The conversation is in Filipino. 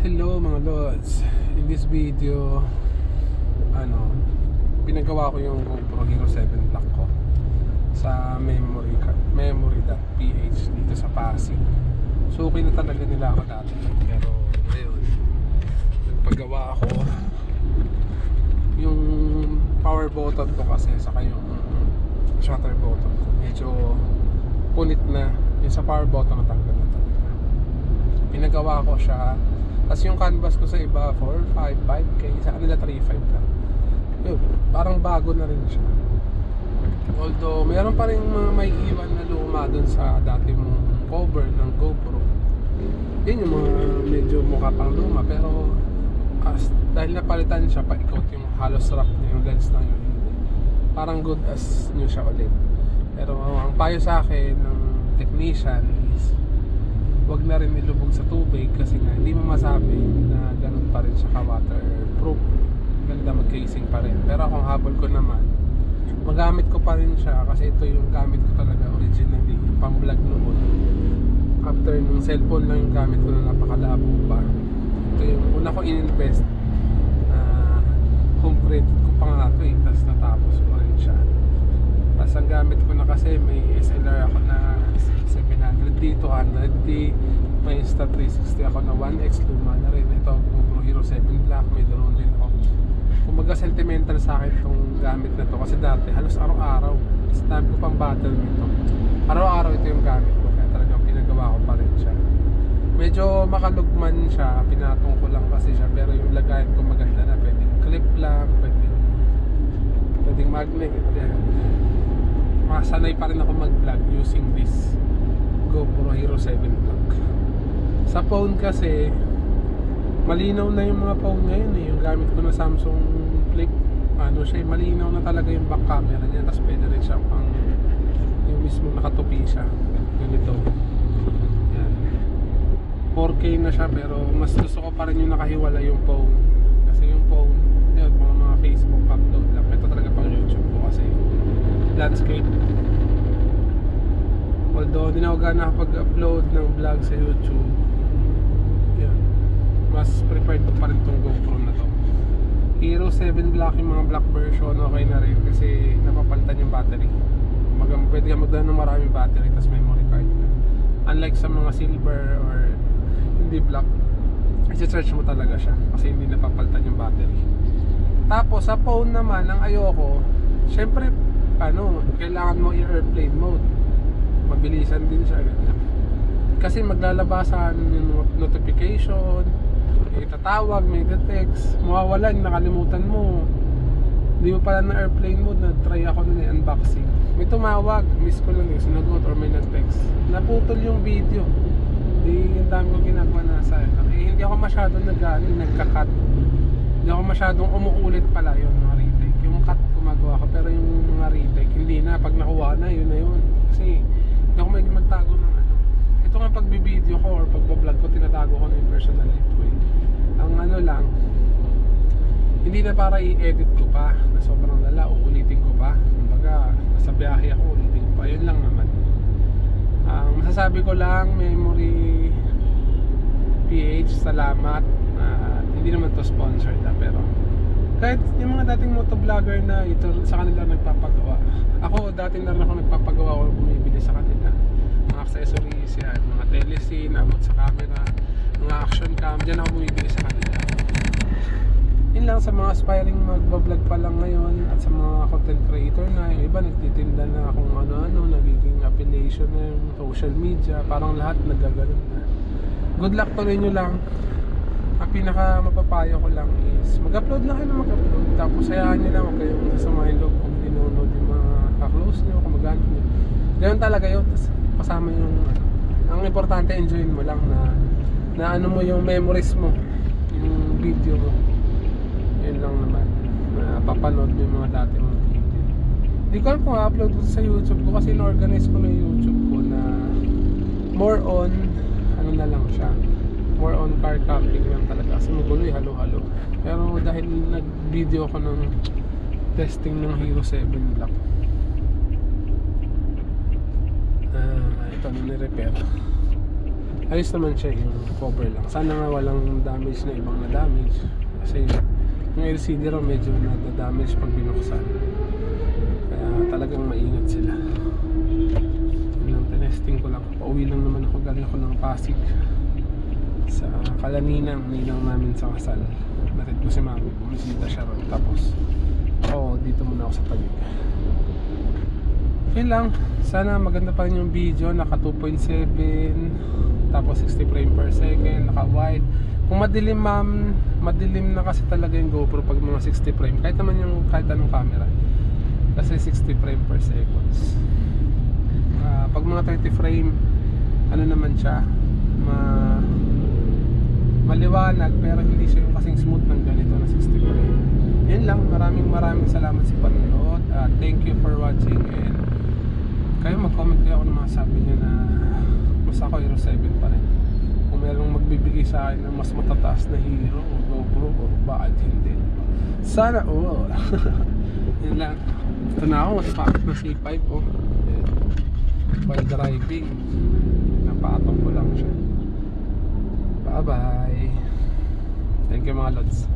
Hello mga lods. In this video, pinagawa ko yung GoPro Hero 7 Black ko sa memory.ph dito sa Pasig. So okay na talaga nila ako dati, pero ngayon nagpagawa ako yung power button ko kasi saka yung shutter button ko medyo punit na. Yung sa power button natanggal na talaga. Pinagawa ko siya. Tapos yung canvas ko sa iba 4, 5, 5K, sa kanila 3.5 lang. Yun, parang bago na rin siya. Although meron pa rin mga may iwan na luma dun sa dati mong cover ng GoPro. Yun yung mga medyo mukha pang luma, pero dahil napalitan siya, paikot yung halos wrap niya, yung lens lang yun, parang good as new siya ulit. Pero ang payo sa akin ng technician is wag na rin ilubog sa tubig kasi nga hindi mo masabi na ganun pa rin siya ka-waterproof. Ganda mag-casing pa rin. Pero kung habol ko naman, magamit ko pa rin siya kasi ito yung gamit ko talaga originally, pang vlog noon. After nung cellphone lang yung gamit ko na napakalabo pa. Ito yung una ko in-invest. Home credit ko pa nga ito tapos natapos ko rin siya. Tapos ang gamit ko na kasi may SLR ako na 700D, 200D, may Insta360 ako na 1X, luma na rin. Ito GoPro Hero 7 Black, may drone din ako. Kumbaga sentimental sa akin itong gamit na to kasi dati halos araw-araw sinabi ko pang battle nito, araw-araw ito yung gamit ko, kaya talagang pinagawa ko pa rin siya. Medyo makalugman siya, pinatong ko lang kasi siya, pero yung lagayan ko maganda na, pwedeng clip lang, pwedeng magnet. Masanay pa rin ako mag-vlog using this GoPro Hero 7 Black. Sa phone kasi malinaw na yung mga phone ngayon eh. Yung gamit ko na Samsung Flip, malinaw na talaga yung back camera niya. Tapos pwede rin siya pang yung mismo nakatupi siya. Ganito. Yan. 4K na siya, pero mas gusto ko pa rin yung nakahiwala yung phone. Kasi yung phone, yun, mga Facebook upload lang. Ito talaga pang YouTube ko kasi landscape. Although hindi na ako gana pag-upload ng vlog sa YouTube, yun, mas preferred ko pa rin itong GoPro na to. Hero 7 Black, yung mga black version okay na rin kasi napapalitan yung battery. Pwede ka magdala ng maraming battery tapos memory card. Unlike sa mga silver or hindi black, i-search mo talaga siya kasi hindi napapalitan yung battery. Tapos sa phone naman, ang ayoko, syempre kailangan mo i-airplane mode. Mabilisan din siya ganyan. Kasi maglalabasan yung notification, may tatawag, may text, mawawalan, nakalimutan mo. Hindi mo pala na airplane mode, na-try ako na unboxing. May tumawag, miss ko lang yung sinagot or may nag-text. Naputol yung video. Ang dami ko ginagawa na sa hindi ako masyadong nagka-cut. Hindi ako masyadong umuulit pala yun mga retake. Yung cut gumagawa ko, pero yung mga retake hindi na, pag nakuha na yun na yun. Kasi hindi ako may magtago ng ito nga pagbibideo ko or pagbablog ko, tinatago ko na yung personal ito eh. Ang lang, hindi na para i-edit ko pa na sobrang lala, uulitin ko pa. Kumbaga nasa biyahe ako, ulitin ko pa, yun lang naman. Masasabi ko lang, Memory PH, salamat. Hindi naman to sponsored pero kahit yung mga dating motovlogger na ito sa kanila nagpapagawa, ako dati na rin ako nagpapagawa o bumibili sa kanila mga accessories yan, mga telescene, abot sa camera, mga action cam, dyan ako bumibili sa kanila. Yun lang sa mga aspiring magbablog pa lang ngayon at sa mga content creator na yung iba nagtitinda na kung ano-ano, nagiging affiliation na yung social media, parang lahat nagaganon na. Good luck tuloy nyo lang. Ang pinaka mapapayo ko lang is mag-upload na kayo na mag-upload, tapos hayaan nyo lang, huwag kayong sasamahin loob kung dinonood yung mga ka-close nyo, kamag-anak nyo. Ganun talaga yun, tapos kasama yung ang importante, enjoyin mo lang na mo yung memories mo, yung video mo. Yun lang naman, papanood mo yung mga dati mong video. Hindi ko alam kung upload ko sa YouTube ko kasi in-organize ko na yung YouTube ko na more on na lang siya, more on car camping lang talaga kasi maguloy, halo-halo. Pero dahil nag-video ako ng testing ng Hero 7 Black, ito na ni-repair. ayos naman siya yung cover lang. Sana nga walang damage na ibang na damage. Kasi yung LCD raw medyo na-damage pag binuksan. Kaya talagang maingat sila. Yun lang, tinesting ko lang. Pauwi lang naman ako, galing ako ng Pasig sa Kalaninang, ninang namin sa kasal. Natit ko si mami, bumisita siya ron. Tapos dito muna ako sa Taguig. Yun lang, sana maganda pa rin yung video. Naka 2.7 tapos 60 frame per second, naka wide. Kung madilim madilim na kasi talaga yung GoPro pag mga 60 frame, kahit naman yung kahit anong camera, kasi 60 frame per seconds. Pag mga 30 frame, ano naman siya, maliwanag, pero hindi siya yung kasing smooth ng ganito na 60 frame. Yun lang, maraming salamat sa panonood. Thank you for watching, and kayo mag-comment kayo kung masasabi nyo na mas ako Hero 7 pa rin. Kung merong magbibigay sa akin ng mas matataas na Hero o GoPro, o bakit hindi. Sana yun lang. Ito na ako, matapakit na C5 while driving. Napatong ko lang siya. Bye bye. Thank you mga lods.